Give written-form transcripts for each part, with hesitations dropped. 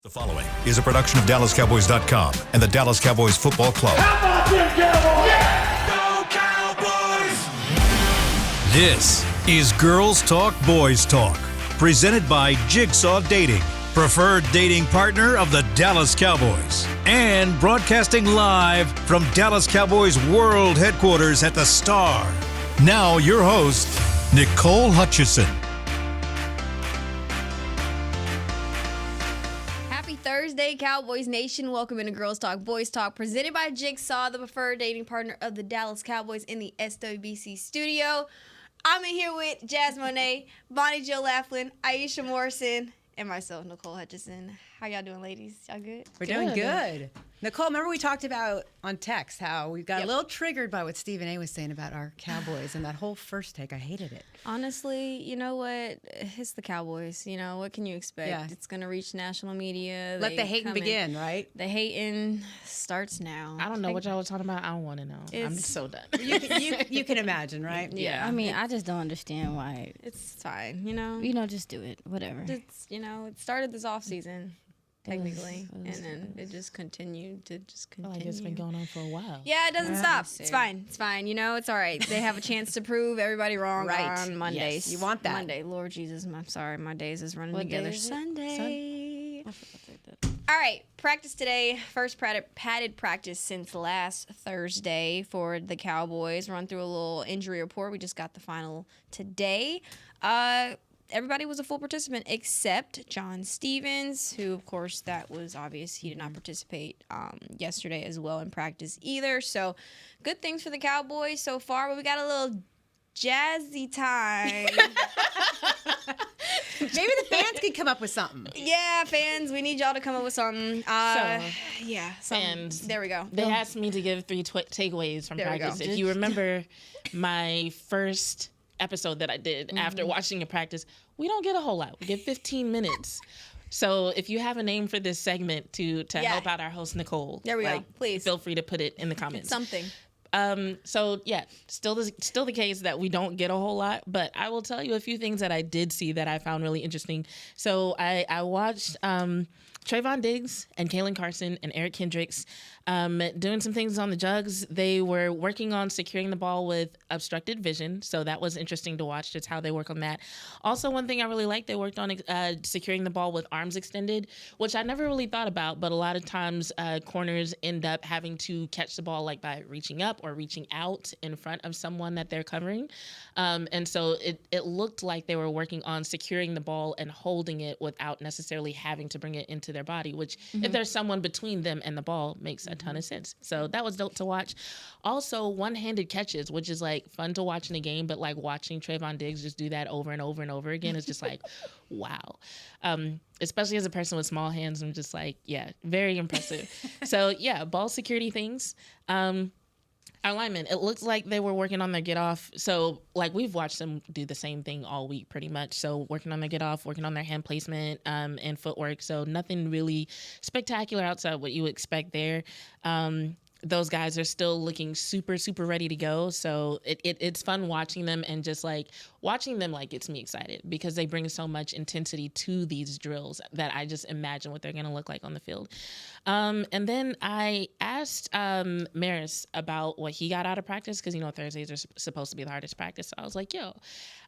The following is a production of DallasCowboys.com and the Dallas Cowboys Football Club. How about them Cowboys? Go Cowboys! This is Girls Talk, Boys Talk, presented by Jigsaw Dating, preferred dating partner of the Dallas Cowboys, and broadcasting live from Dallas Cowboys World Headquarters at the Star. Now your host, Nicole Hutchison. Thursday, Cowboys Nation. Welcome into Girls Talk, Boys Talk, presented by Jigsaw, the preferred dating partner of the Dallas Cowboys in the SWBC studio. I'm in here with Jazz Monet, Bonnie Jill Laughlin, Aisha Morrison, and myself, Nicole Hutchison. How y'all doing, ladies? Y'all good? We're doing good. Nicole, remember we talked about on text how we got a little triggered by what Stephen A. was saying about our Cowboys and that whole first take. I hated it. Honestly, you know what? It's the Cowboys. You know, what can you expect? Yeah. It's going to reach national media. Let the hating begin, right? The hating starts now. I don't know what y'all was talking about. I don't want to know. I'm so done. You can imagine, right? Yeah. I mean, I just don't understand why. It's fine, you know? Just do it. Whatever. It started this off season. Technically, and then it just continued to continue. Like it's been going on for a while. Yeah, it doesn't stop. It's fine. It's fine. It's all right. They have a chance to prove everybody wrong on Mondays. Yes. You want that. Monday. Lord Jesus, I'm sorry. My days is running together. Sunday. All right. Practice today. First padded practice since last Thursday for the Cowboys. Run through a little injury report. We just got the final today. Everybody was a full participant except John Stevens, who, of course, that was obvious. He did not participate yesterday as well in practice either. So good things for the Cowboys so far, but we got a little jazzy time. Maybe the fans can come up with something. Yeah, fans, we need y'all to come up with something. Fans. There we go. They asked me to give three takeaways from practice. If you remember my first episode that I did after watching a practice, we don't get a whole lot. We get 15 minutes. So if you have a name for this segment to help out our host Nicole, there we go. Please feel free to put it in the comments. Something. So yeah, still the case that we don't get a whole lot, but I will tell you a few things that I did see that I found really interesting. So I watched Trevon Diggs and Kalen Carson and Eric Kendricks doing some things on the jugs. They were working on securing the ball with obstructed vision, so that was interesting to watch just how they work on that. Also, one thing I really liked, they worked on securing the ball with arms extended, which I never really thought about, but a lot of times corners end up having to catch the ball like by reaching up or reaching out in front of someone that they're covering. And so it looked like they were working on securing the ball and holding it without necessarily having to bring it into their body, which if there's someone between them and the ball makes a ton of sense. So that was dope to watch. Also, one-handed catches, which is like fun to watch in a game, but like watching Trevon Diggs just do that over and over and over again is just like, wow. Especially as a person with small hands, I'm just like, yeah, very impressive. So yeah, ball security things. Our linemen, it looks like they were working on their get off. So, like, we've watched them do the same thing all week pretty much. So, working on their get off, working on their hand placement and footwork. So, nothing really spectacular outside what you would expect there. Those guys are still looking super, super ready to go. So it's fun watching them, and just like watching them like gets me excited because they bring so much intensity to these drills that I just imagine what they're going to look like on the field. And then I asked Maris about what he got out of practice because, Thursdays are supposed to be the hardest practice. So I was like,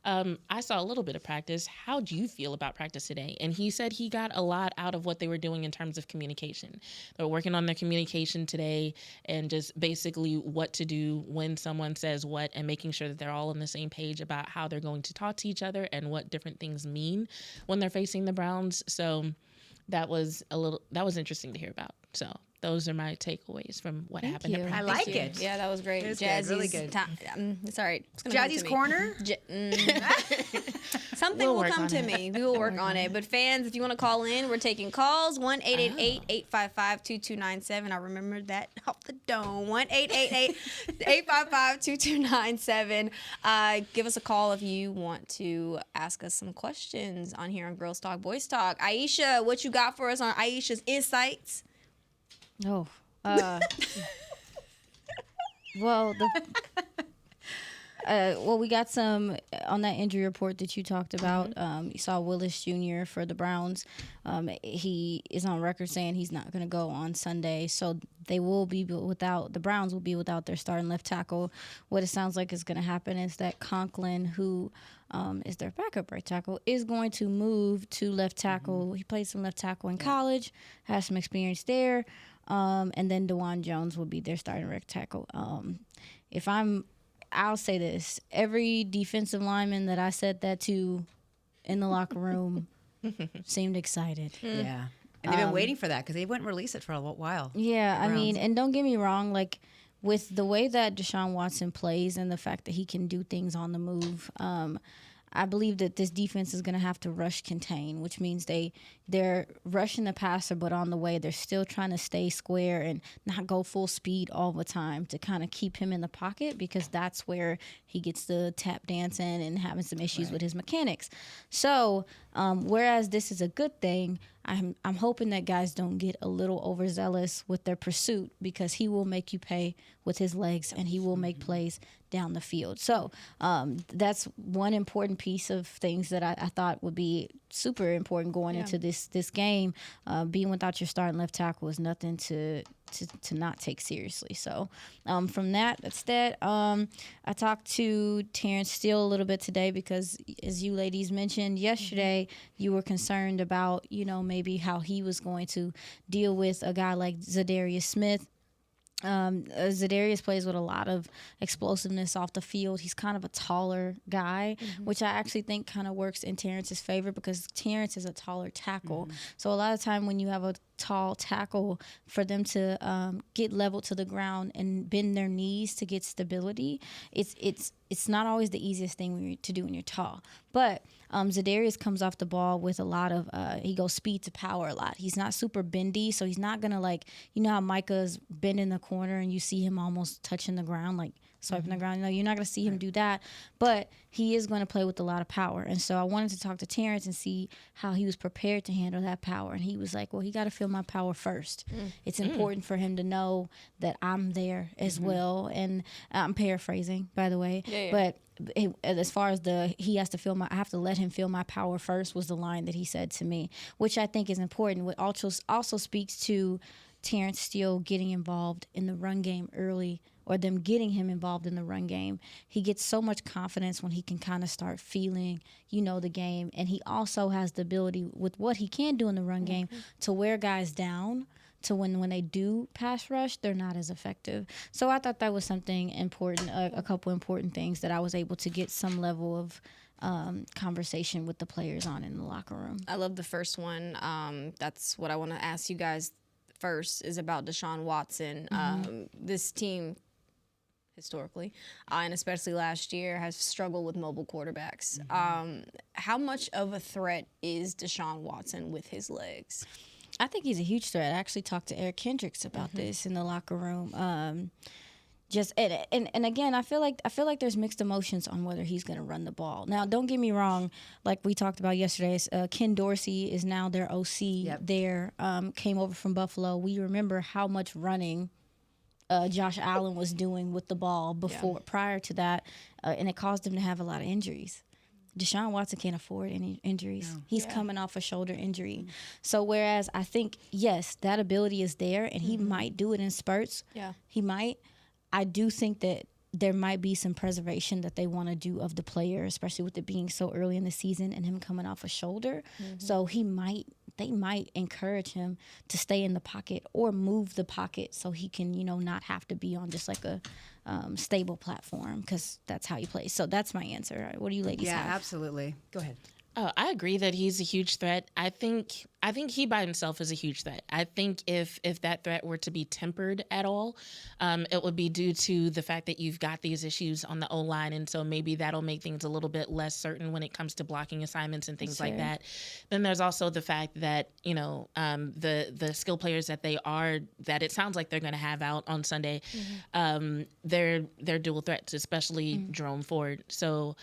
I saw a little bit of practice. How do you feel about practice today? And he said he got a lot out of what they were doing in terms of communication. They were working on their communication today and just basically what to do when someone says what and making sure that they're all on the same page about how they're going to talk to each other and what different things mean when they're facing the Browns. So that was interesting to hear about. So those are my takeaways from what happened at practice. I like it. Yeah, that was great. It was Jazzy's really good. It's all right. Jazzy's corner? Something will come to me. We will work on it. But fans, if you want to call in, we're taking calls. 1-888-855-2297. I remembered that off the dome. 1-888-855-2297. Give us a call if you want to ask us some questions on here on Girls Talk, Boys Talk. Aisha, what you got for us on Aisha's Insights? Well, Well, we got some on that injury report that you talked about. You saw Willis Jr. for the Browns. He is on record saying he's not going to go on Sunday, so they will be without. The Browns will be without their starting left tackle. What it sounds like is going to happen is that Conklin, who is their backup right tackle, is going to move to left tackle. He played some left tackle in college, has some experience there, and then DeJuan Jones will be their starting right tackle. I'll say this: every defensive lineman that I said that to in the locker room seemed excited. Yeah. And they've been waiting for that because they wouldn't release it for a while. Yeah, I mean, and don't get me wrong, like with the way that Deshaun Watson plays and the fact that he can do things on the move, I believe that this defense is going to have to rush contain, which means they're rushing the passer, but on the way they're still trying to stay square and not go full speed all the time to kind of keep him in the pocket, because that's where he gets the tap dancing and having some issues with his mechanics. So whereas this is a good thing, I'm hoping that guys don't get a little overzealous with their pursuit, because he will make you pay with his legs and he will make plays down the field. So that's one important piece of things that I thought would be super important going into this game. Being without your starting left tackle is nothing to not take seriously. So from that's that. I talked to Terrence Steele a little bit today because, as you ladies mentioned yesterday, you were concerned about, maybe how he was going to deal with a guy like Zadarius Smith. Zadarius plays with a lot of explosiveness off the field. He's kind of a taller guy, which I actually think kind of works in Terrence's favor, because Terrence is a taller tackle. So a lot of time when you have a tall tackle, for them to get level to the ground and bend their knees to get stability, it's not always the easiest thing to do when you're tall. But Zadarius comes off the ball with a lot of he goes speed to power a lot. He's not super bendy, so he's not gonna, like, how Micah's bending the corner and you see him almost touching the ground, like swiping the ground. No, you're not gonna see him do that, but he is going to play with a lot of power. And so I wanted to talk to Terrence and see how he was prepared to handle that power. And he was like, well, he got to feel my power first. It's important for him to know that I'm there as well. And I'm paraphrasing, by the way. But as far as I have to let him feel my power first, was the line that he said to me, which I think is important. What also speaks to Terrence Steele getting involved in the run game early, or them getting him involved in the run game. He gets so much confidence when he can kind of start feeling, the game. And he also has the ability, with what he can do in the run game, to wear guys down, to when they do pass rush, they're not as effective. So I thought that was something important, a couple important things that I was able to get some level of conversation with the players on in the locker room. I love the first one. That's what I want to ask you guys first, is about Deshaun Watson. This team, historically, and especially last year, has struggled with mobile quarterbacks. How much of a threat is Deshaun Watson with his legs? I think he's a huge threat. I actually talked to Eric Kendricks about this in the locker room. And again, I feel like there's mixed emotions on whether he's going to run the ball. Now, don't get me wrong. Like we talked about yesterday, Ken Dorsey is now their OC. There, came over from Buffalo. We remember how much running Josh Allen was doing with the ball prior to that, and it caused him to have a lot of injuries. Deshaun Watson can't afford any injuries. No. He's coming off a shoulder injury. So whereas I think, yes, that ability is there, and he might do it in spurts. Yeah, he might. I do think that there might be some preservation that they want to do of the player, especially with it being so early in the season and him coming off a shoulder. So they might encourage him to stay in the pocket or move the pocket so he can, not have to be on just like a stable platform, because that's how he plays. So that's my answer. What do you ladies have? Yeah, absolutely. Go ahead. Oh, I agree that he's a huge threat. I think he by himself is a huge threat. I think if that threat were to be tempered at all, it would be due to the fact that you've got these issues on the O-line, and so maybe that'll make things a little bit less certain when it comes to blocking assignments and things like that. Then there's also the fact that the skill players that it sounds like they're going to have out on Sunday, they're dual threats, especially Jerome Ford. So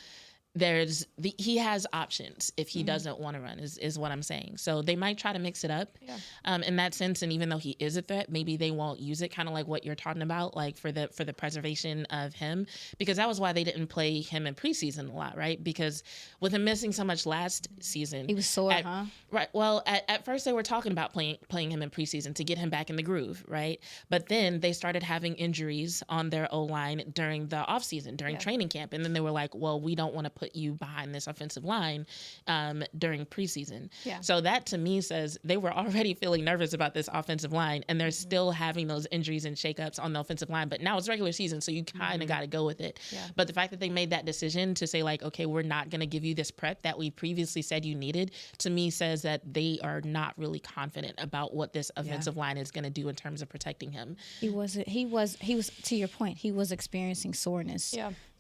he has options if he doesn't want to run is what I'm saying. So they might try to mix it up in that sense. And even though he is a threat, maybe they won't use it, kind of like what you're talking about, like for the preservation of him, because that was why they didn't play him in preseason a lot, right? Because with him missing so much last season, he was sore, huh? Right. Well, at first they were talking about playing him in preseason to get him back in the groove, right? But then they started having injuries on their O-line during the offseason, during training camp. And then they were like, well, we don't want to put you behind this offensive line during preseason. Yeah. So that to me says they were already feeling nervous about this offensive line, and they're still having those injuries and shakeups on the offensive line. But now it's regular season, so you kind of got to go with it. Yeah. But the fact that they made that decision to say, like, okay, we're not going to give you this prep that we previously said you needed, to me says that they are not really confident about what this offensive line is going to do in terms of protecting him. He was to your point, he was experiencing soreness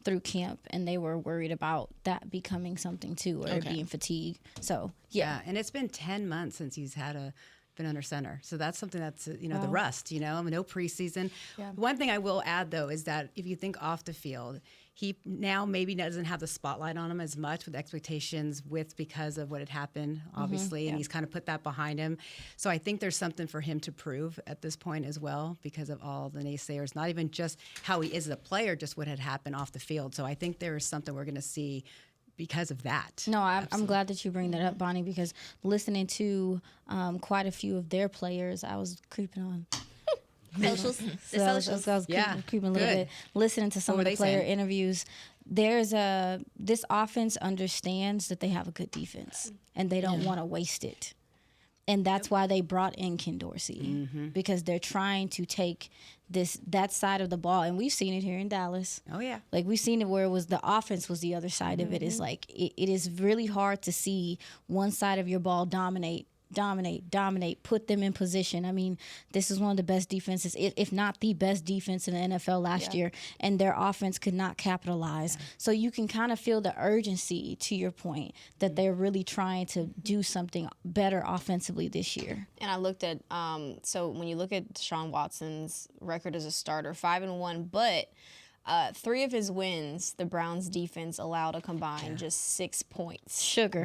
through camp, and they were worried about that becoming something too, or being fatigued. So and it's been 10 months since he's been under center. So that's something that's, the rust, no preseason. Yeah. One thing I will add, though, is that if you think off the field, he now maybe doesn't have the spotlight on him as much with expectations because of what had happened, obviously, and he's kind of put that behind him. So I think there's something for him to prove at this point as well because of all the naysayers, not even just how he is as a player, just what had happened off the field. So I think there is something we're going to see because of that. No, I'm glad that you bring that up, Bonnie, because listening to quite a few of their players, I was creeping on. Socials. I was creeping a little bit. Listening to some of the player interviews, this offense understands that they have a good defense, and they don't want to waste it. And that's why they brought in Ken Dorsey, because they're trying to take that side of the ball, and we've seen it here in Dallas. Oh yeah, like we've seen it where it was the offense was the other side of it. It's like it is really hard to see one side of your ball dominate, put them in position. I mean, this is one of the best defenses, if not the best defense in the NFL last year, and their offense could not capitalize. So you can kind of feel the urgency, to your point, that they're really trying to do something better offensively this year. And I looked at, so when you look at Deshaun Watson's record as a starter, 5-1, but 3 of his wins, the Browns defense allowed a combined just 6 points. Sugar.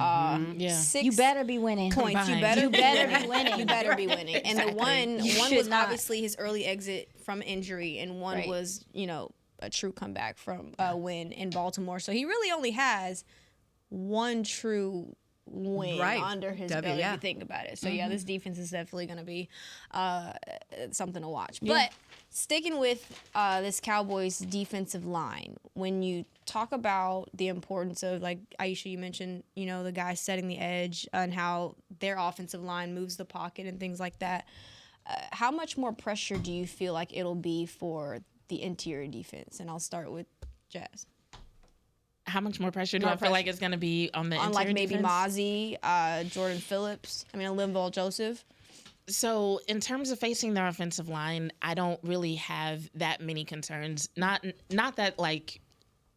6 you better be winning. Points. You better be winning. You better be winning. And the one was obviously his early exit from injury, and one was, a true comeback from a win in Baltimore. So he really only has one true win under his belt, if you think about it. So this defense is definitely going to be something to watch. But sticking with this Cowboys defensive line, when you talk about the importance of, like Aisha, you mentioned, the guys setting the edge and how their offensive line moves the pocket and things like that, how much more pressure do you feel like it'll be for the interior defense? And I'll start with Jazz. How much more pressure do I feel like it's going to be on the interior like maybe defense? Mozzie, Jordan Phillips, Linval Joseph? So in terms of facing their offensive line, I don't really have that many concerns. Not that, like,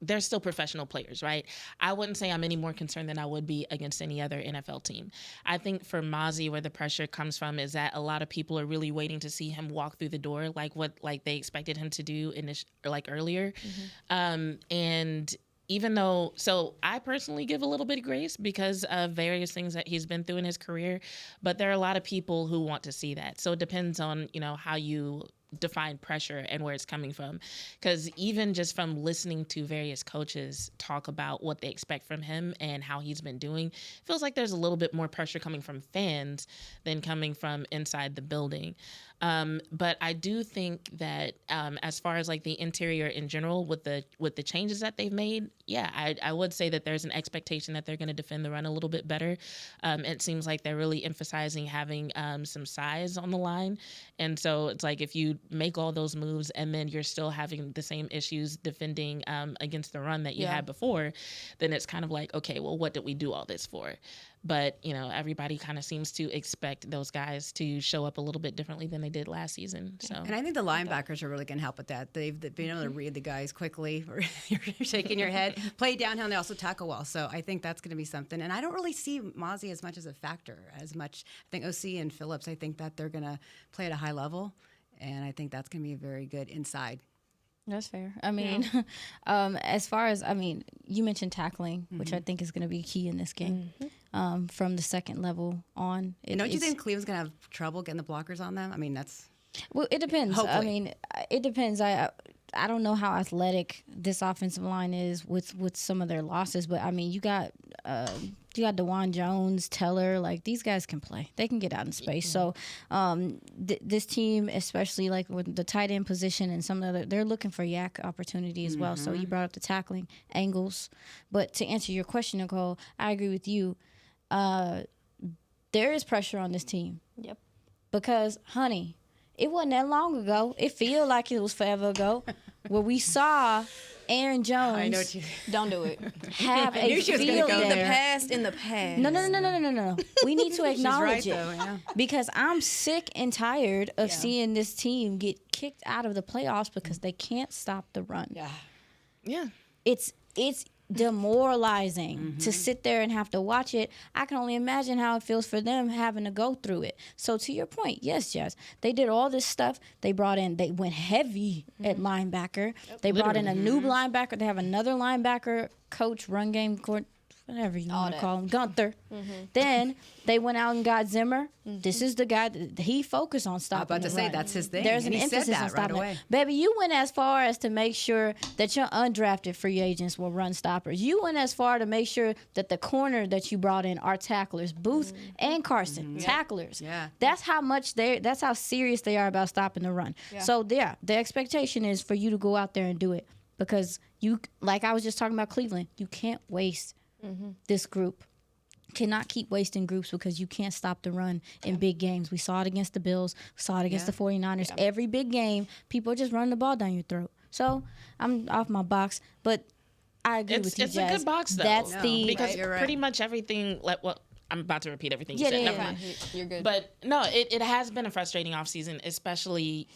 they're still professional players, right? I wouldn't say I'm any more concerned than I would be against any other NFL team. I think for Mozzie, where the pressure comes from is that a lot of people are really waiting to see him walk through the door, like what they expected him to do earlier. And even though, so I personally give a little bit of grace because of various things that he's been through in his career, but there are a lot of people who want to see that. So it depends on, how you define pressure and where it's coming from. Because even just from listening to various coaches talk about what they expect from him and how he's been doing, it feels like there's a little bit more pressure coming from fans than coming from inside the building. But I do think that as far as like the interior in general, with the changes that they've made, I would say that there's an expectation that they're going to defend the run a little bit better. It seems like they're really emphasizing having some size on the line. And so it's like if you make all those moves and then you're still having the same issues defending against the run that you had before, then it's kind of like, okay, well, what did we do all this for? But, everybody kind of seems to expect those guys to show up a little bit differently than they did last season. So, and I think the linebackers are really going to help with that. They've been able to read the guys quickly, or you're shaking your head, play downhill, and they also tackle well. So I think that's going to be something. And I don't really see Mozzie as much as a factor, as much. I think OC and Phillips, I think that they're going to play at a high level. And I think that's going to be a very good inside That's fair. I mean, as far as, you mentioned tackling, which I think is going to be key in this game. From the second level on. And don't you think Cleveland's going to have trouble getting the blockers on them? I mean, that's... Well, it depends. Hopefully. I mean, it depends. I don't know how athletic this offensive line is with some of their losses, but I mean, you got DeJuan Jones, Teller, like these guys can play. They can get out in space. So this team, especially like with the tight end position and some of they're looking for yak opportunity as well. So you brought up the tackling angles, but to answer your question, Nicole, I agree with you. There is pressure on this team. Yep. Because, honey, it wasn't that long ago. It feels like it was forever ago, where we saw Aaron Jones. I know what you... Don't do it. Have a field day. In the past. No. We need to acknowledge She's right, it though, yeah. because I'm sick and tired of seeing this team get kicked out of the playoffs because they can't stop the run. Yeah. It's demoralizing to sit there and have to watch it. I can only imagine how it feels for them having to go through it. So to your point, yes, Jess, they did all this stuff. They went heavy at linebacker. They brought in a new linebacker. They have another linebacker coach, run game court, whatever you want to call him, Gunther. Then they went out and got Zimmer. This is the guy that he focused on stopping. I'm about to say that's his thing. There's and an he emphasis said that on stopping right away. it. Baby, you went as far as to make sure that your undrafted free agents will run stoppers. You went as far to make sure that the corner that you brought in are tacklers, Booth and Carson, tacklers. Yeah. That's how serious they are about stopping the run. Yeah. So the expectation is for you to go out there and do it because you, like I was just talking about Cleveland, you can't waste this group. Cannot keep wasting groups because you can't stop the run in big games. We saw it against the Bills. We saw it against the 49ers. Yeah. Every big game, people are just running the ball down your throat. So I'm off my box, but I agree with you, It's Jazz. a good box, though. That's because You're right. pretty much everything, I'm about to repeat everything you said. Never mind. You're good. But no, it has been a frustrating offseason, especially,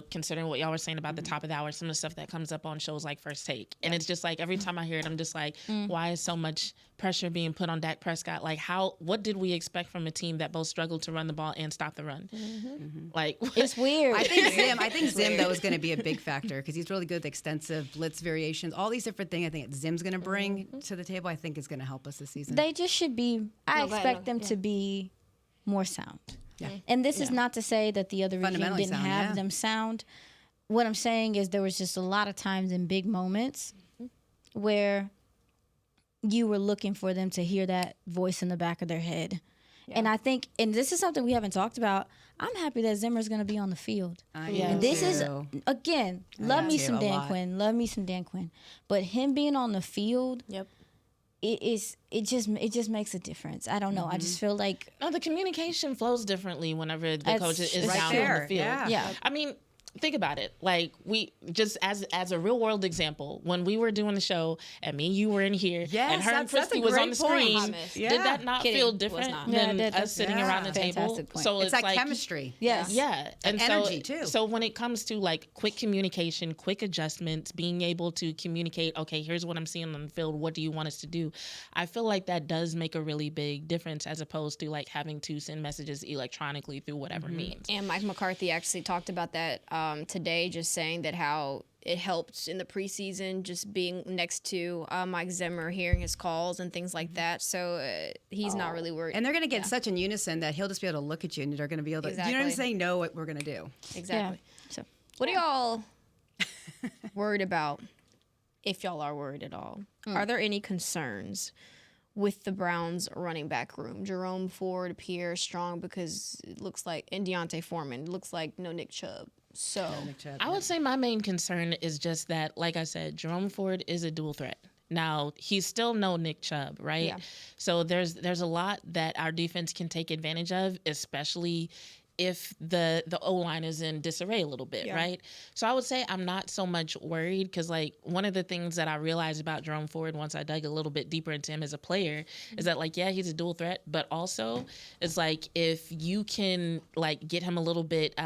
considering what y'all were saying about the top of the hour, some of the stuff that comes up on shows like First Take. And it's just like every time I hear it, I'm just like, why is so much pressure being put on Dak Prescott? Like, what did we expect from a team that both struggled to run the ball and stop the run? Like, it's weird. I think Zim, though, is going to be a big factor because he's really good with extensive blitz variations. All these different things I think that Zim's going to bring to the table, I think is going to help us this season. They just should be, I expect them to be more sound. Yeah. And this is not to say that the other regime didn't have them sound. What I'm saying is there was just a lot of times in big moments where you were looking for them to hear that voice in the back of their head. Yeah. And I think, and this is something we haven't talked about, I'm happy that Zimmer's going to be on the field. And this is, again, love me some Dan Quinn. But him being on the field, it just makes a difference. I don't know. I just feel like the communication flows differently whenever the coach is right down there. on the field. Yeah. I mean, think about it. Like, we just as a real world example, when we were doing the show and me and you were in here and her and Christy was on the screen, did that not feel different than us sitting around the table? So it's like chemistry. Yes. Yeah. And energy too. So when it comes to like quick communication, quick adjustments, being able to communicate, okay, here's what I'm seeing on the field, what do you want us to do? I feel like that does make a really big difference as opposed to like having to send messages electronically through whatever means. And Mike McCarthy actually talked about that today, just saying that how it helped in the preseason, just being next to Mike Zimmer, hearing his calls and things like that. So he's not really worried. And they're going to get such in unison that he'll just be able to look at you and they're going to be able to, Exactly. you know what I'm saying? Know what we're going to do. Exactly. Yeah. So What are y'all worried about, if y'all are worried at all? Are there any concerns with the Browns running back room? Jerome Ford appears strong because it looks like, and Deontay Foreman, it looks like no Nick Chubb. So I would say my main concern is just that, like I said, Jerome Ford is a dual threat. Now, he's still no Nick Chubb, right? Yeah. So there's a lot that our defense can take advantage of, especially if the O-line is in disarray a little bit, right? So I would say I'm not so much worried because, like, one of the things that I realized about Jerome Ford once I dug a little bit deeper into him as a player is that, like, yeah, he's a dual threat, but also it's like if you can, like, get him a little bit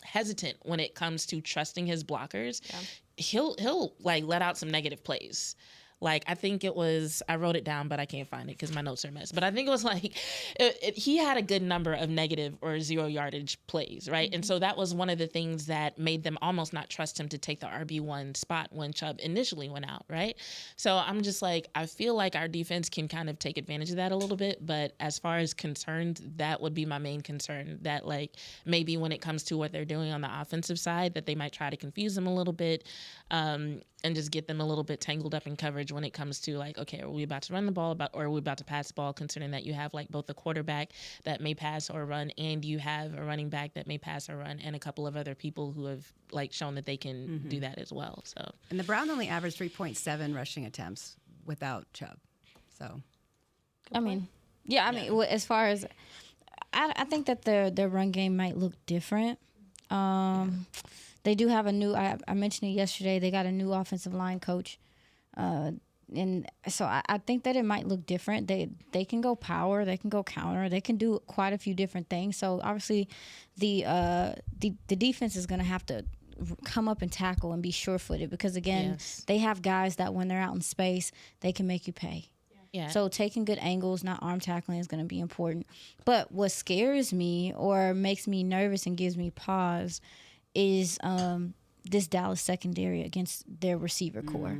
hesitant when it comes to trusting his blockers, he'll like let out some negative plays. Like, I think it was, I wrote it down, but I can't find it because my notes are a mess. But I think it was like, he had a good number of negative or 0 yardage plays, right? And so that was one of the things that made them almost not trust him to take the RB1 spot when Chubb initially went out, right? So I'm just like, I feel like our defense can kind of take advantage of that a little bit. But as far as concerned, that would be my main concern, that like maybe when it comes to what they're doing on the offensive side, that they might try to confuse them a little bit, and just get them a little bit tangled up in coverage when it comes to like, okay, are we about to run the ball or are we about to pass the ball, considering that you have like both the quarterback that may pass or run and you have a running back that may pass or run and a couple of other people who have like shown that they can do that as well. So, and the Browns only averaged 3.7 rushing attempts without Chubb. So, I mean, as far as I think that their run game might look different. They do have a new, I mentioned it yesterday, they got a new offensive line coach. And so I think that it might look different. They can go power, they can go counter, they can do quite a few different things. So obviously the defense is going to have to come up and tackle and be sure-footed because, again, they have guys that when they're out in space, they can make you pay. Yeah. So taking good angles, not arm tackling, is going to be important. But what scares me or makes me nervous and gives me pause is this Dallas secondary against their receiver core.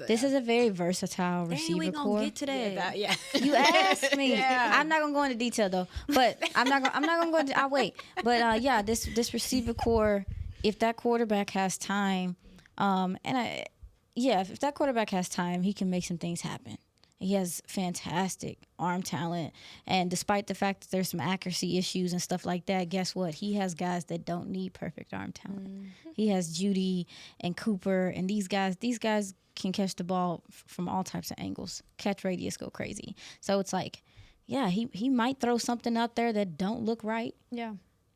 This is a very versatile receiver core. We gonna get to that. You asked me. I'm not gonna go into detail though. But I'm not gonna go into. I'll wait. But this receiver core, if that quarterback has time, if that quarterback has time, he can make some things happen. He has fantastic arm talent. And despite the fact that there's some accuracy issues and stuff like that, guess what? He has guys that don't need perfect arm talent. He has Judy and Cooper, and these guys can catch the ball from all types of angles. Catch radius go crazy. So it's like, he might throw something out there that don't look right. Yeah.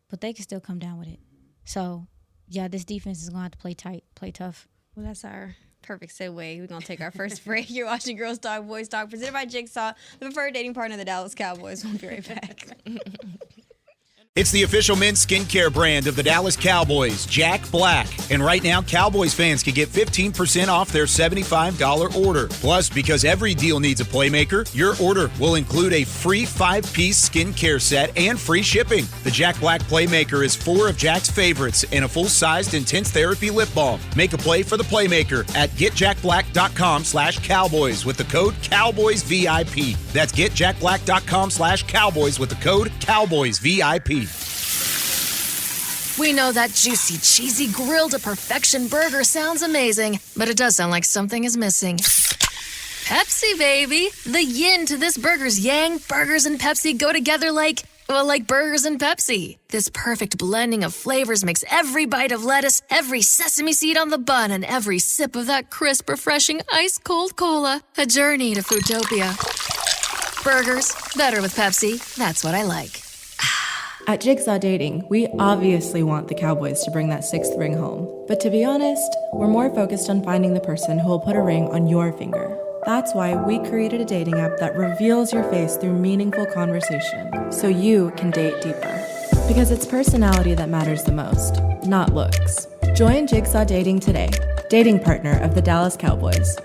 But they can still come down with it. So, this defense is going to have to play tight, play tough. Well, that's our perfect segue. We're going to take our first break. You're watching Girls Talk, Boys Talk, presented by Jigsaw, the preferred dating partner of the Dallas Cowboys. We'll be right back. It's the official men's skincare brand of the Dallas Cowboys, Jack Black. And right now, Cowboys fans can get 15% off their $75 order. Plus, because every deal needs a playmaker, your order will include a free 5-piece skincare set and free shipping. The Jack Black Playmaker is 4 of Jack's favorites and a full-sized intense therapy lip balm. Make a play for the Playmaker at getjackblack.com/Cowboys with the code CowboysVIP. That's getjackblack.com/Cowboys with the code CowboysVIP. We know that juicy, cheesy, grilled to perfection burger sounds amazing, but it does sound like something is missing. Pepsi, baby! The yin to this burger's yang. Burgers and Pepsi go together like burgers and Pepsi. This perfect blending of flavors makes every bite of lettuce, every sesame seed on the bun, and every sip of that crisp, refreshing, ice-cold cola a journey to Fruitopia. Burgers, better with Pepsi. That's what I like. At Jigsaw Dating, we obviously want the Cowboys to bring that 6th ring home. But to be honest, we're more focused on finding the person who will put a ring on your finger. That's why we created a dating app that reveals your face through meaningful conversation, so you can date deeper. Because it's personality that matters the most, not looks. Join Jigsaw Dating today, dating partner of the Dallas Cowboys.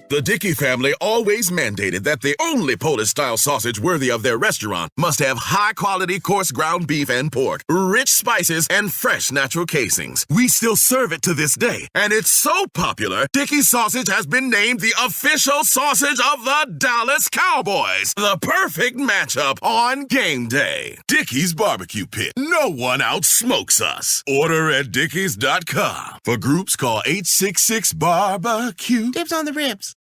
The Dickey family always mandated that the only Polish-style sausage worthy of their restaurant must have high-quality coarse ground beef and pork, rich spices, and fresh natural casings. We still serve it to this day, and it's so popular, Dickey's sausage has been named the official sausage of the Dallas Cowboys. The perfect matchup on game day. Dickey's Barbecue Pit. No one outsmokes us. Order at dickeys.com. For groups, call 866-BARBECUE. Dibs on the ribs.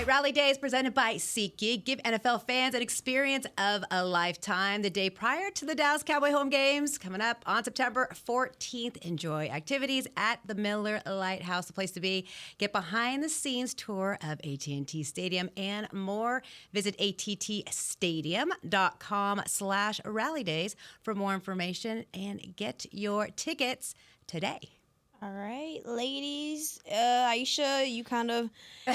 Rally Day is presented by SeatGeek. Give NFL fans an experience of a lifetime. The day prior to the Dallas Cowboy home games, coming up on September 14th. Enjoy activities at the Miller Lite House, the place to be. Get behind-the-scenes tour of AT&T Stadium and more. Visit attstadium.com/rallydays for more information and get your tickets today. All right, ladies. Aisha, you kind of. I'm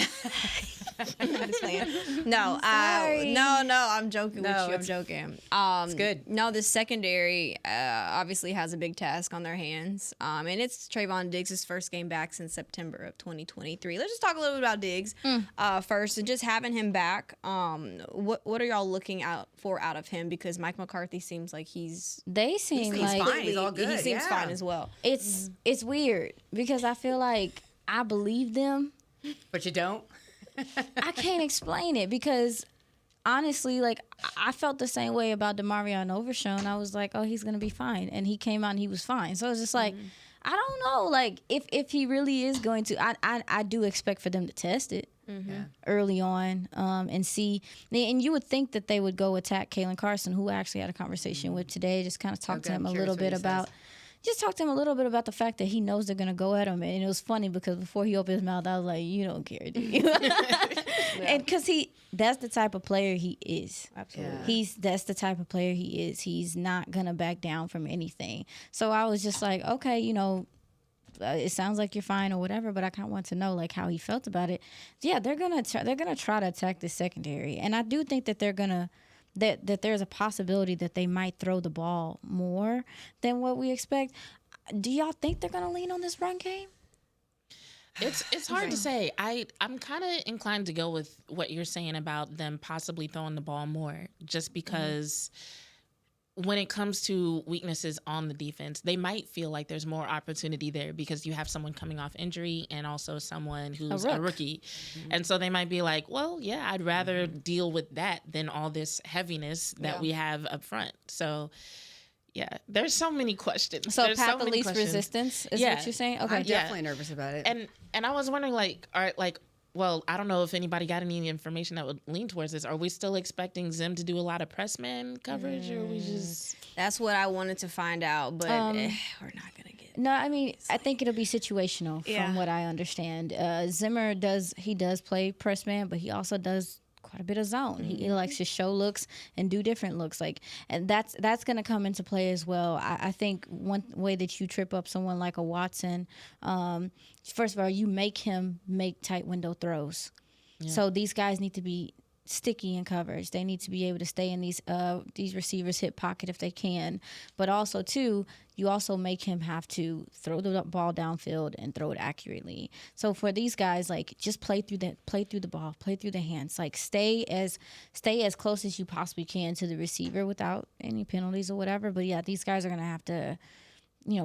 just playing. No, I'm joking with you. I'm joking. It's good. No, the secondary obviously has a big task on their hands. And it's Trevon Diggs' first game back since September of 2023. Let's just talk a little bit about Diggs first, and just having him back. What are y'all looking out of him? Because Mike McCarthy seems like fine. He's all good. He seems fine as well. It's weird because I feel like I believe them, but you don't. I can't explain it because honestly, like I felt the same way about Demario Overshown. I was like, oh, he's gonna be fine, and he came out and he was fine. So it's just like, I don't know, like if he really is going to, I do expect for them to test it early on and see. And you would think that they would go attack Kalen Carson, who I actually had a conversation with today. Just kind of talk to him a little bit about. Just talk to him a little bit about the fact that he knows they're going to go at him. And it was funny because before he opened his mouth, I was like, you don't care, do you? And because that's the type of player he is. Absolutely. That's the type of player he is. He's not going to back down from anything. So I was just like, okay, it sounds like you're fine or whatever, but I kind of want to know like how he felt about it. Yeah, they're going to try to attack the secondary. And I do think that they're going to, that there's a possibility that they might throw the ball more than what we expect. Do y'all think they're going to lean on this run game? It's hard to say. I'm kind of inclined to go with what you're saying about them possibly throwing the ball more, just because when it comes to weaknesses on the defense, they might feel like there's more opportunity there because you have someone coming off injury and also someone who's a rookie. And so they might be like, well, yeah, I'd rather deal with that than all this heaviness that we have up front. So, yeah, there's so many questions. So path of least resistance is what you're saying? Okay. I'm definitely nervous about it. And I was wondering, well, I don't know if anybody got any information that would lean towards this. Are we still expecting Zim to do a lot of press man coverage, or are we just... That's what I wanted to find out, but we're not going to get... No, I mean, I think it'll be situational from what I understand. Zimmer does play press man, but he also does quite a bit of zone. He likes to show looks and do different looks, and that's going to come into play as well. I think one way that you trip up someone like a Watson, first of all, you make him make tight window throws. So these guys need to be sticky in coverage. They need to be able to stay in these receivers' hip pocket if they can. But also, too, you also make him have to throw the ball downfield and throw it accurately. So for these guys, like, just play through the ball, play through the hands. Like, stay as close as you possibly can to the receiver without any penalties or whatever. But yeah, these guys are gonna have to,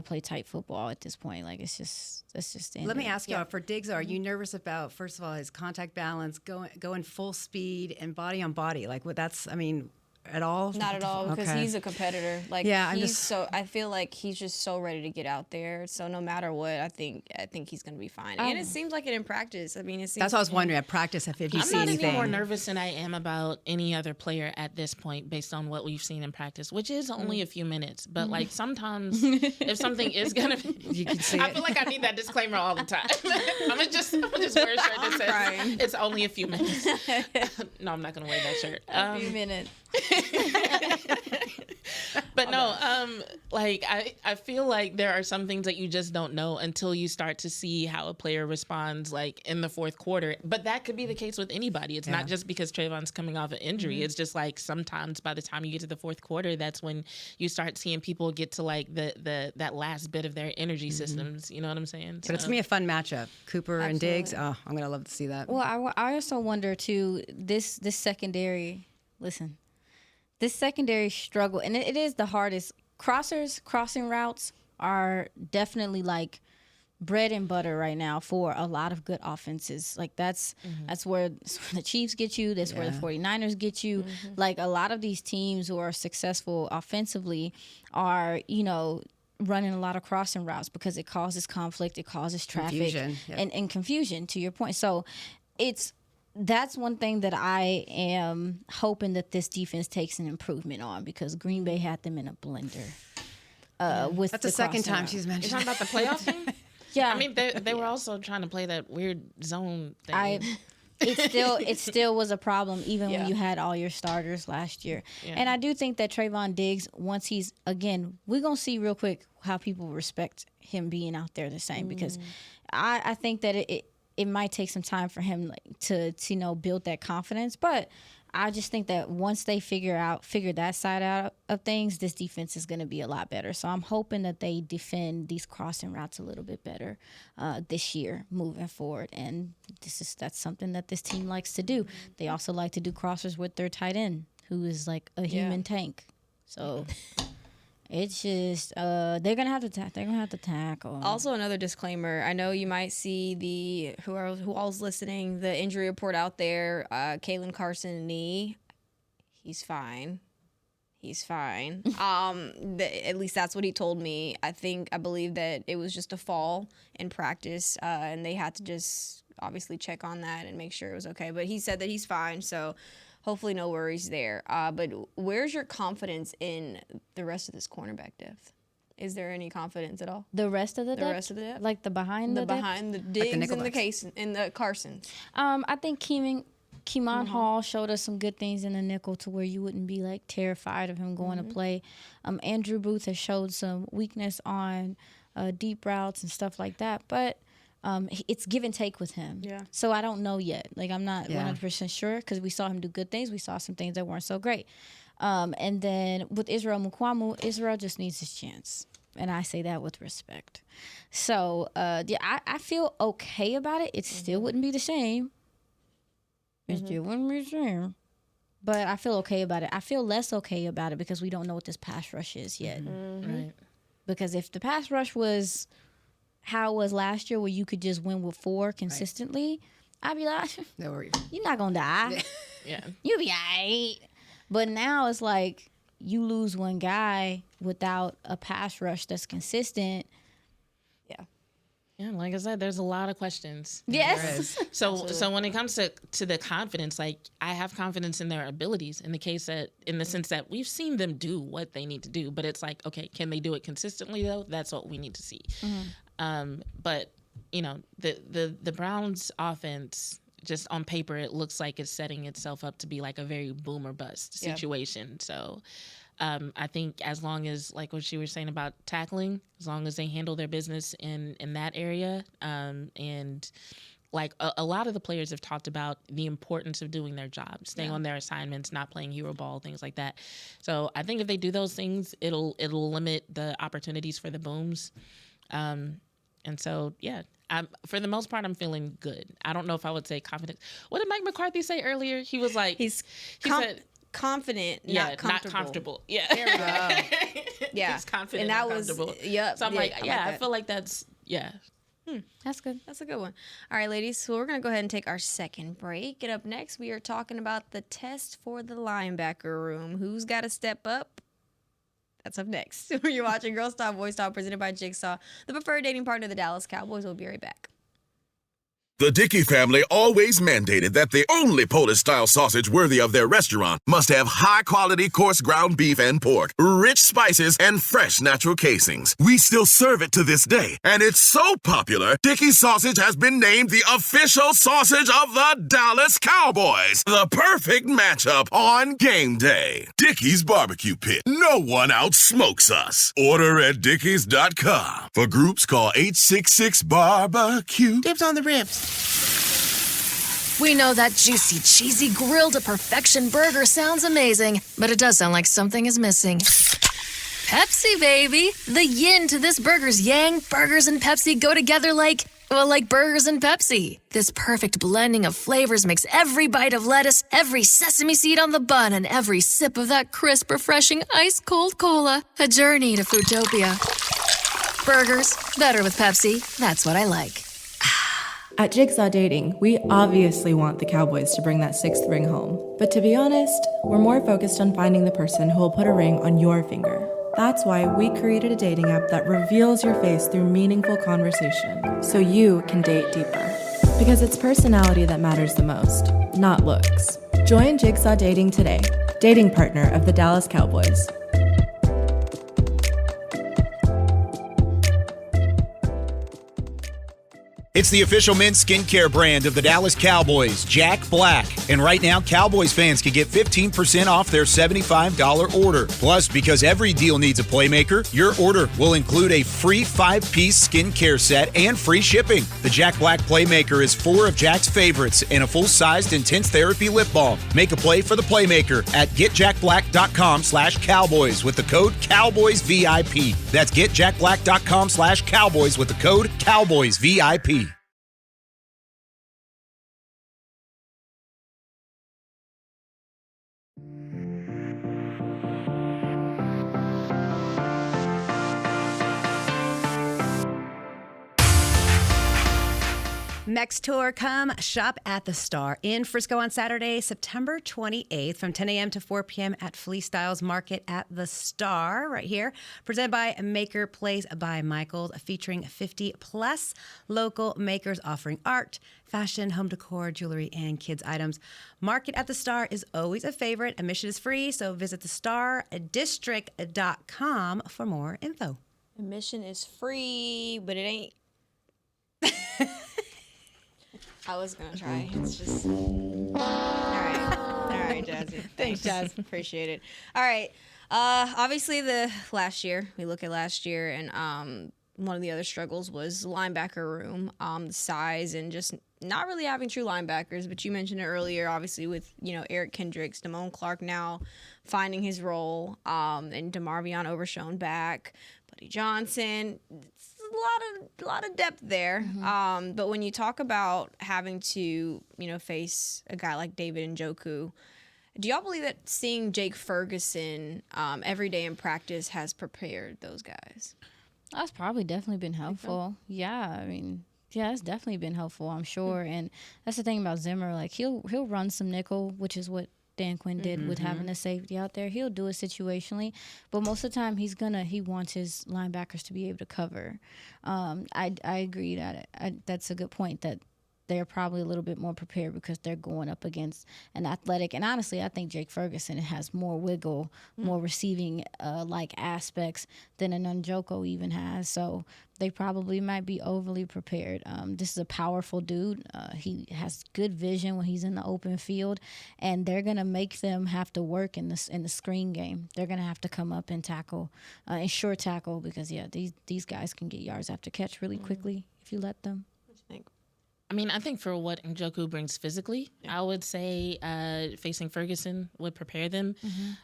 play tight football at this point. Like, it's just Let me ask y'all, for Diggs, are you nervous about, first of all, his contact balance, going full speed and body on body? Like, at all? Not at all, because he's a competitor. Like, yeah, I feel like he's just so ready to get out there. So no matter what, I think he's going to be fine. And it seems like it in practice. I mean, it seems. That's what I was wondering. At practice, if you see anything. I'm not any more nervous than I am about any other player at this point, based on what we've seen in practice, which is only a few minutes. But like sometimes, if something is going to, you can see I feel like I need that disclaimer all the time. I'm gonna just wear a shirt that says it's only a few minutes. No, I'm not going to wear that shirt. A few minutes. But no, I feel like there are some things that you just don't know until you start to see how a player responds, like in the fourth quarter. But that could be the case with anybody. It's not just because Trayvon's coming off an injury. It's just like sometimes by the time you get to the fourth quarter, that's when you start seeing people get to like that last bit of their energy systems. You know what I'm saying? But it's gonna be a fun matchup, Cooper and Diggs. Oh, I'm gonna love to see that. Well, I also wonder too, this secondary. Listen. This secondary struggle, and it is the hardest. Crossing routes are definitely like bread and butter right now for a lot of good offenses. Like that's where the Chiefs get you. That's where the 49ers get you. Like a lot of these teams who are successful offensively are, running a lot of crossing routes because it causes conflict, it causes traffic and confusion, to your point. So that's one thing that I am hoping that this defense takes an improvement on, because Green Bay had them in a blender. That's the second time she's mentioned. You're talking about the playoff game? Yeah. I mean, they were also trying to play that weird zone thing. it still was a problem even when you had all your starters last year. Yeah. And I do think that Trevon Diggs, once he's, again, we're going to see real quick how people respect him being out there the same, because I think that it might take some time for him to build that confidence. But I just think that once they figure that side out of things, this defense is going to be a lot better. So I'm hoping that they defend these crossing routes a little bit better this year moving forward. And that's something that this team likes to do. They also like to do crossers with their tight end, who is like a human tank. So it's just they're gonna have to tackle. Also, another disclaimer. I know you might see who all's listening, the injury report out there. Kalen Carson knee. He's fine. At least that's what he told me. I believe that it was just a fall in practice, and they had to just obviously check on that and make sure it was okay. But he said that he's fine. So. Hopefully no worries there. But where's your confidence in the rest of this cornerback depth? Is there any confidence at all? The rest of the depth? Like the behind the depth? Behind the Diggs and the Carsons. I think Keemon Hall showed us some good things in the nickel to where you wouldn't be like terrified of him going to play. Andrew Booth has showed some weakness on deep routes and stuff like that. But it's give and take with him. Yeah. So I don't know yet. Like, I'm not 100% sure, because we saw him do good things. We saw some things that weren't so great. And then with Israel Mukuamu, Israel just needs his chance. And I say that with respect. So, I feel okay about it. It still wouldn't be the same. It still wouldn't be the same. But I feel okay about it. I feel less okay about it because we don't know what this pass rush is yet. Right. Because if the pass rush was how it was last year, where you could just win with 4 consistently, I'd be like, no worries, you're not gonna die. You'll be all right. But now it's like you lose one guy without a pass rush that's consistent. Yeah, like I said, there's a lot of questions. Yes. So when it comes to the confidence, like, I have confidence in their abilities in the sense that we've seen them do what they need to do, but it's like, okay, can they do it consistently though? That's what we need to see. But the Browns offense, just on paper, it looks like it's setting itself up to be like a very boom or bust situation. So I think as long as, like what she was saying about tackling, as long as they handle their business in that area, and like a lot of the players have talked about the importance of doing their job, staying on their assignments, not playing hero ball, things like that. So I think if they do those things, it'll limit the opportunities for the booms. And so, for the most part, I'm feeling good. I don't know if I would say confident. What did Mike McCarthy say earlier? He was like, he said confident, not comfortable. Yeah. There we go. He's confident, and that was comfortable. So I'm like, I feel like that's That's good. That's a good one. All right, ladies. So we're going to go ahead and take our second break. And up next, we are talking about the test for the linebacker room. Who's got to step up? That's up next. You're watching Girls Talk, Boys Talk, presented by Jigsaw, the preferred dating partner of the Dallas Cowboys. We'll be right back. The Dickey family always mandated that the only Polish-style sausage worthy of their restaurant must have high-quality coarse ground beef and pork, rich spices, and fresh natural casings. We still serve it to this day, and it's so popular, Dickey's sausage has been named the official sausage of the Dallas Cowboys. The perfect matchup on game day. Dickey's Barbecue Pit. No one outsmokes us. Order at dickeys.com. For groups, call 866-BARBECUE. Dibs on the ribs. We know that juicy, cheesy, grilled to perfection burger sounds amazing, but it does sound like something is missing. Pepsi, baby! The yin to this burger's yang. Burgers and Pepsi go together like burgers and Pepsi. This perfect blending of flavors makes every bite of lettuce, every sesame seed on the bun, and every sip of that crisp, refreshing, ice-cold cola a journey to Foodtopia. Burgers, better with Pepsi. That's what I like. At Jigsaw Dating, we obviously want the Cowboys to bring that 6th ring home. But to be honest, we're more focused on finding the person who will put a ring on your finger. That's why we created a dating app that reveals your face through meaningful conversation, so you can date deeper. Because it's personality that matters the most, not looks. Join Jigsaw Dating today, dating partner of the Dallas Cowboys. It's the official men's skincare brand of the Dallas Cowboys, Jack Black. And right now, Cowboys fans can get 15% off their $75 order. Plus, because every deal needs a playmaker, your order will include a free 5-piece skincare set and free shipping. The Jack Black Playmaker is 4 of Jack's favorites and a full-sized intense therapy lip balm. Make a play for the Playmaker at getjackblack.com/Cowboys with the code CowboysVIP. That's getjackblack.com/Cowboys with the code CowboysVIP. Next tour, come shop at the Star in Frisco on Saturday, September 28th from 10 a.m. to 4 p.m. at Flea Styles Market at the Star right here. Presented by Maker Place by Michaels, featuring 50-plus local makers offering art, fashion, home decor, jewelry, and kids' items. Market at the Star is always a favorite. Admission is free, so visit thestardistrict.com for more info. Admission is free, but it ain't. I was going to try. It's just. All right, Jazzy. Thanks, Jazz. Appreciate it. All right. Obviously, we look at last year, and one of the other struggles was linebacker room, the size, and just not really having true linebackers. But you mentioned it earlier, obviously, with Eric Kendricks, Damone Clark now finding his role, and DeMarvion Overshown back, Buddy Johnson. A lot of depth there. Mm-hmm. But when you talk about having to, face a guy like David Njoku, do y'all believe that seeing Jake Ferguson every day in practice has prepared those guys? That's probably definitely been helpful. Yeah, I mean, yeah, it's definitely been helpful, I'm sure. And that's the thing about Zimmer. Like, he'll run some nickel, which is what Dan Quinn did with having a safety out there. He'll do it situationally, but most of the time he wants his linebackers to be able to cover. I agree that that's a good point, that they're probably a little bit more prepared because they're going up against an athletic. And honestly, I think Jake Ferguson has more wiggle, more receiving like aspects than an Njoku even has. So they probably might be overly prepared. This is a powerful dude. He has good vision when he's in the open field, and they're gonna make them have to work in the screen game. They're gonna have to come up and tackle, and short tackle, because these guys can get yards after catch really quickly if you let them. What do you think? I mean, I think for what Njoku brings physically, I would say facing Ferguson would prepare them.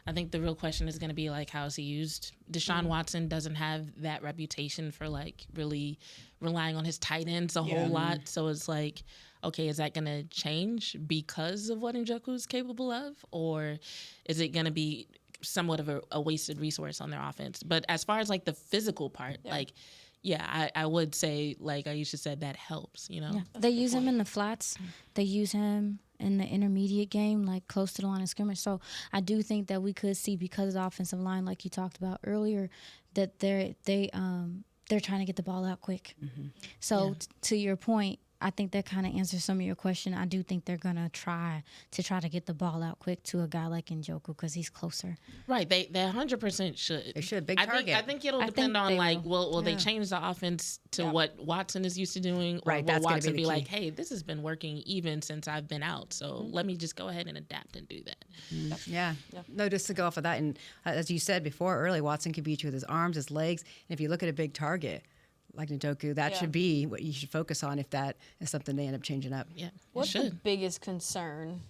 I think the real question is going to be, like, how is he used? Deshaun Watson doesn't have that reputation for, like, really relying on his tight ends a whole lot. So it's like, okay, is that going to change because of what Njoku is capable of? Or is it going to be somewhat of a wasted resource on their offense? But as far as, like, the physical part, like, yeah, I would say, like Aisha said, that helps, Yeah. They use him in the flats. They use him in the intermediate game, like close to the line of scrimmage. So I do think that we could see, because of the offensive line, like you talked about earlier, that they're trying to get the ball out quick. So to your point, I think that kind of answers some of your question. I do think they're going to try to get the ball out quick to a guy like Njoku because he's closer. Right. They 100% should. They should. Big target. I think it'll depend on, like, will they change the offense to what Watson is used to doing? Or will Watson be like, hey, this has been working even since I've been out, so let me just go ahead and adapt and do that. Yeah. No, just to go off of that, and as you said before early, Watson can beat you with his arms, his legs, and if you look at a big target like Njoku, that should be what you should focus on if that is something they end up changing up. Yeah, What's the biggest concern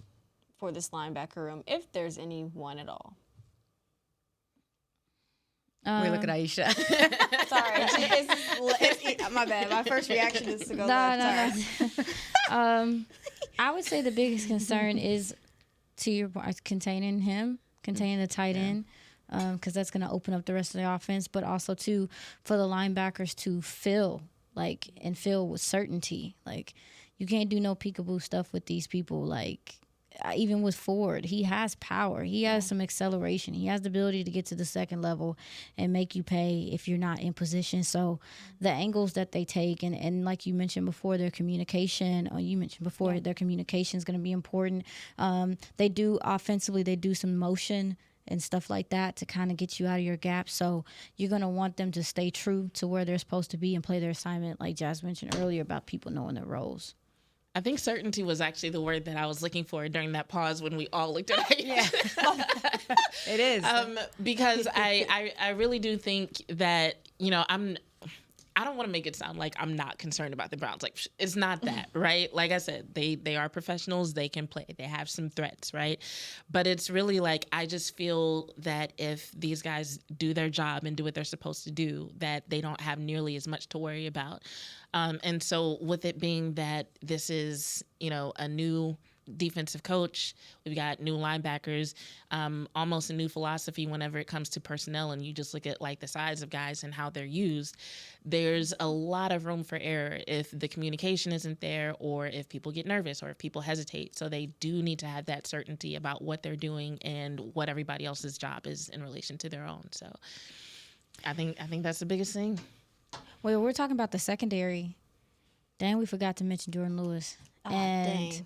for this linebacker room, if there's any one at all? We look at Aisha. Sorry, it's my bad. My first reaction is to go left. No. I would say the biggest concern is, to your point, containing the tight end. Because that's going to open up the rest of the offense, but also too for the linebackers to fill with certainty. Like, you can't do no peekaboo stuff with these people. Like, even with Ford, he has power. He has some acceleration. He has the ability to get to the second level and make you pay if you're not in position. So the angles that they take, and like you mentioned before, their communication, their communication is going to be important. They do offensively, they do some motion and stuff like that to kind of get you out of your gap. So you're going to want them to stay true to where they're supposed to be and play their assignment, like Jazz mentioned earlier, about people knowing their roles. I think certainty was actually the word that I was looking for during that pause when we all looked at it. Yeah. It is. Because I really do think that, I don't want to make it sound like I'm not concerned about the Browns. Like, it's not that, right? Like I said, they are professionals. They can play. They have some threats, right? But it's really like, I just feel that if these guys do their job and do what they're supposed to do, that they don't have nearly as much to worry about. And so with it being that this is, a new defensive coach, we've got new linebackers, almost a new philosophy whenever it comes to personnel, and you just look at like the size of guys and how they're used, there's a lot of room for error if the communication isn't there, or if people get nervous, or if people hesitate. So they do need to have that certainty about what they're doing and what everybody else's job is in relation to their own. So I think that's the biggest thing. Well, we're talking about the secondary. Dang, we forgot to mention Jordan Lewis. Dang.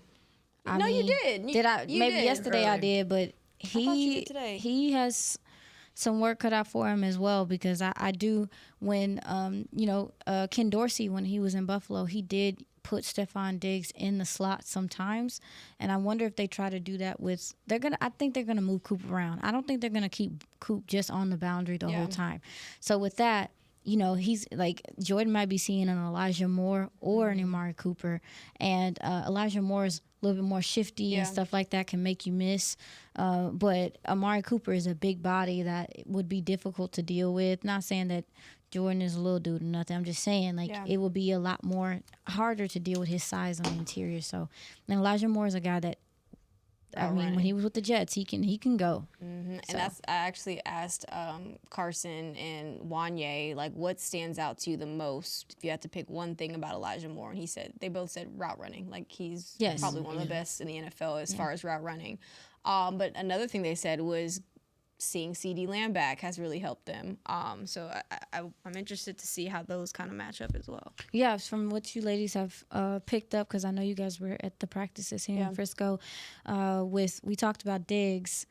I no, mean, you did. Maybe yesterday I did, but you did today. he has some work cut out for him as well, because I do when Ken Dorsey, when he was in Buffalo, he did put Trevon Diggs in the slot sometimes, and I wonder if they try to do that with I think they're gonna move Coop around. I don't think they're gonna keep Coop just on the boundary the whole time. So with that, he's like Jordan might be seeing an Elijah Moore or an Amari Cooper, and Elijah Moore is a little bit more shifty and stuff like that, can make you miss. But Amari Cooper is a big body that would be difficult to deal with. Not saying that Jordan is a little dude or nothing. I'm just saying it would be a lot more harder to deal with his size on the interior. So, and Elijah Moore is a guy that, when he was with the Jets, he can go. Mm-hmm. So. And I actually asked Carson and Wanye, like, what stands out to you the most if you had to pick one thing about Elijah Moore? And they both said route running. Like, he's probably one of the best in the NFL as far as route running. But another thing they said was seeing CeeDee Lamb back has really helped them. So I'm interested to see how those kind of match up as well. Yeah, from what you ladies have picked up, because I know you guys were at the practices here in Frisco. We talked about Diggs.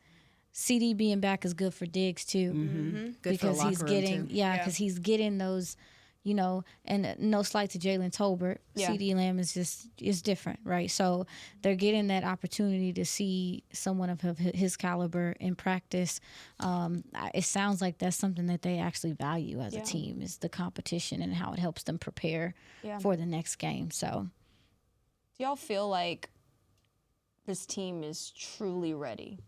CeeDee being back is good for Diggs too, Good because for the he's locker room getting too. because he's getting those. And no slight to Jalen Tolbert. CeeDee Lamb is different, right? So they're getting that opportunity to see someone of his caliber in practice. It sounds like that's something that they actually value as a team, is the competition and how it helps them prepare for the next game. So, do y'all feel like this team is truly ready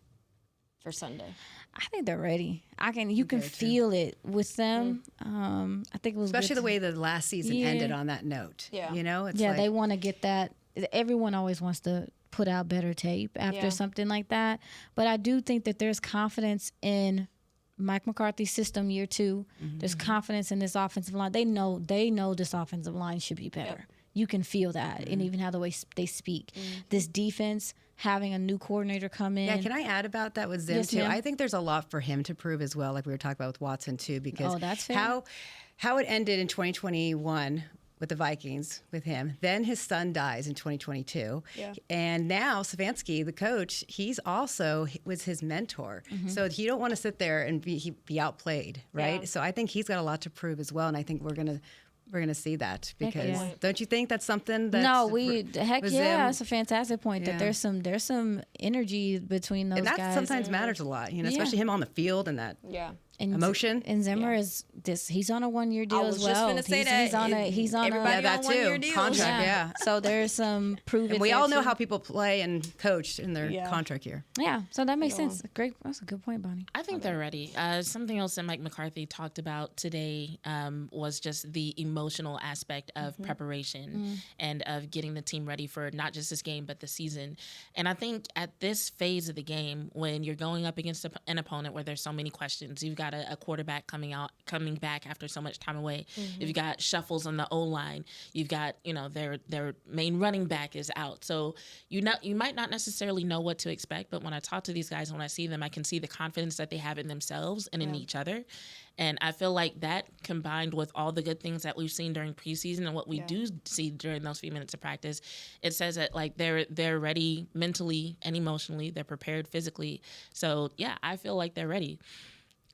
for Sunday? I think they're ready. You can feel it with them. I think it was especially the way the last season ended on that note. Yeah. It's they want to get that. Everyone always wants to put out better tape after something like that. But I do think that there's confidence in Mike McCarthy's system year 2. Mm-hmm. There's confidence in this offensive line. They know this offensive line should be better. Yep. You can feel that, and even how the way they speak. This defense, having a new coordinator come in. Yeah, can I add about that with Zim too? Ma'am. I think there's a lot for him to prove as well, like we were talking about with Watson too, because that's fair. how it ended in 2021 with the Vikings with him. Then his son dies in 2022. Yeah. And now Stefanski, the coach, he's also was his mentor. Mm-hmm. So you don't want to sit there and be outplayed, right? Yeah. So I think he's got a lot to prove as well, and I think we're gonna see that, because don't you think that's something that it's a fantastic point that there's some energy between those guys. And that guys. Sometimes matters a lot, especially him on the field and that emotion. And Zimmer is he's on a 1-year deal as well. I was just going to say that. He's on everybody on 1-year deals. Contract, So there's some proven. And we all know how people play and coach in their contract year. Yeah, so that makes sense. Great, that's a good point, Bonnie. I think they're ready. Something else that Mike McCarthy talked about today was just the emotional aspect of preparation and of getting the team ready for not just this game but the season. And I think at this phase of the game, when you're going up against an opponent where there's so many questions, you've got got a quarterback coming back after so much time away. If you got shuffles on the O-line, you've got, their main running back is out. So you might not necessarily know what to expect, but when I talk to these guys, when I see them, I can see the confidence that they have in themselves and in each other. And I feel like that, combined with all the good things that we've seen during preseason and what we do see during those few minutes of practice, it says that like they're ready mentally and emotionally. They're prepared physically. So yeah, I feel like they're ready.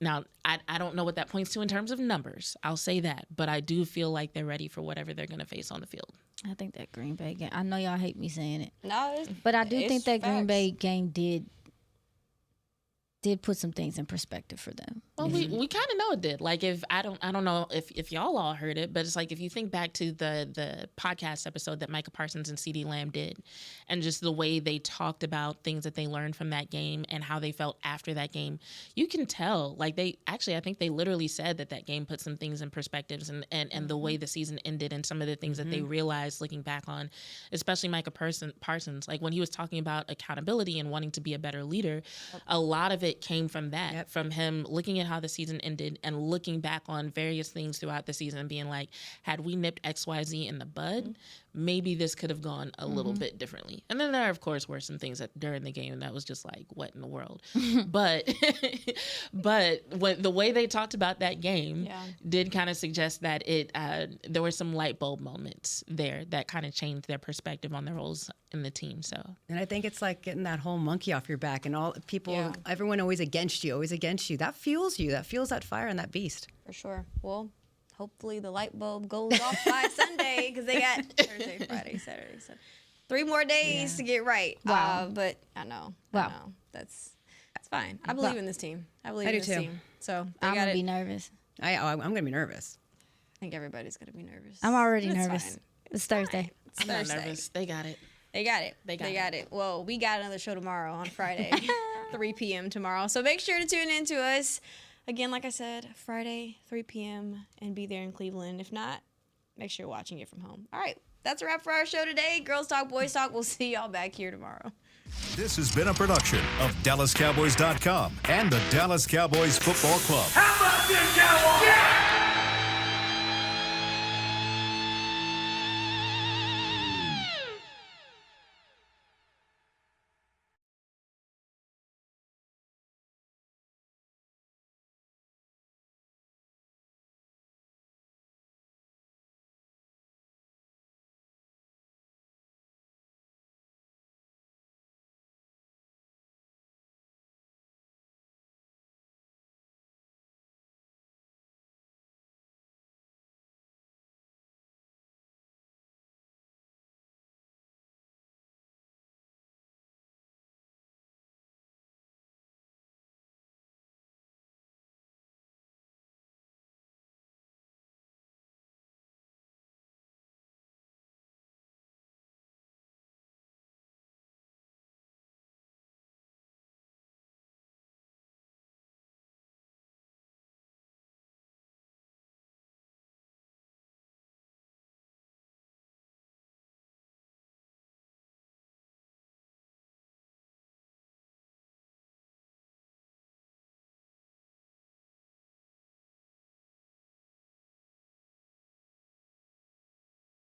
Now, I don't know what that points to in terms of numbers. I'll say that, but I do feel like they're ready for whatever they're going to face on the field. I think that Green Bay game. I know y'all hate me saying it. No, but I do think that facts. Green Bay game did put some things in perspective for them. Well, we kind of know it did. Like, if I don't know if y'all all heard it, but it's like if you think back to the podcast episode that Micah Parsons and CeeDee Lamb did, and just the way they talked about things that they learned from that game and how they felt after that game, you can tell. Like, I think they literally said that game put some things in perspectives and the way the season ended and some of the things that they realized looking back on, especially Micah Parsons. Like, when he was talking about accountability and wanting to be a better leader, a lot of it came from that, from him looking at how the season ended and looking back on various things throughout the season and being like, had we nipped XYZ in the bud, maybe this could have gone a little bit differently. And then there, of course, were some things that during the game that was just like, what in the world? but the way they talked about that game did kind of suggest that there were some light bulb moments there that kind of changed their perspective on their roles in the team. So, and I think it's like getting that whole monkey off your back and all people, everyone always against you. That fuels you. That fuels that fire and that beast. For sure. Well, hopefully the light bulb goes off by Sunday, because they got Thursday, Friday, Saturday, Sunday. 3 more days to get right. Wow. But I know. Wow. I know. That's fine. I believe in this team. I believe I in do this too. team. So I'm going to be nervous. I'm going to be nervous. I think everybody's going to be nervous. I'm already It's nervous. fine. It's Thursday. It's I'm not Thursday. nervous. They got it. They got it. Well, we got another show tomorrow on Friday, 3 p.m. tomorrow. So make sure to tune in to us. Again, like I said, Friday, 3 p.m. and be there in Cleveland. If not, make sure you're watching it from home. All right. That's a wrap for our show today. Girls Talk, Boys Talk. We'll see y'all back here tomorrow. This has been a production of DallasCowboys.com and the Dallas Cowboys Football Club. How about this, Cowboys? Yeah!